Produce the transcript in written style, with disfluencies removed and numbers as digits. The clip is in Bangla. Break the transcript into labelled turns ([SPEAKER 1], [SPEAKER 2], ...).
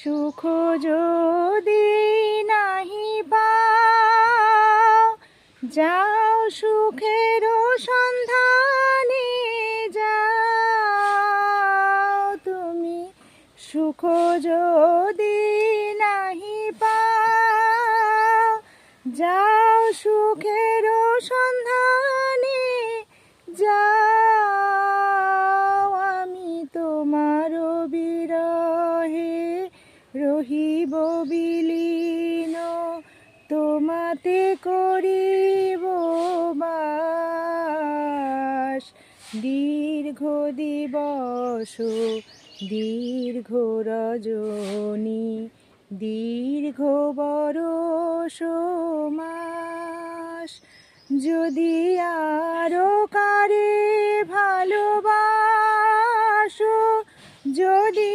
[SPEAKER 1] সুখ যদি নাহি পাও, যাও সুখের সন্ধানে যাও। তুমি সুখ যদি নাহি পাও, যাও সুখের সন্ধানে যাও। আমি তোমার বিরহে রহিব বিলীন, তোমাতে করিব বাস। দীর্ঘ দিবস দীর্ঘ রজনী, দীর্ঘ বরষ মাস। যদি আরো কারে ভালোবাসো, যদি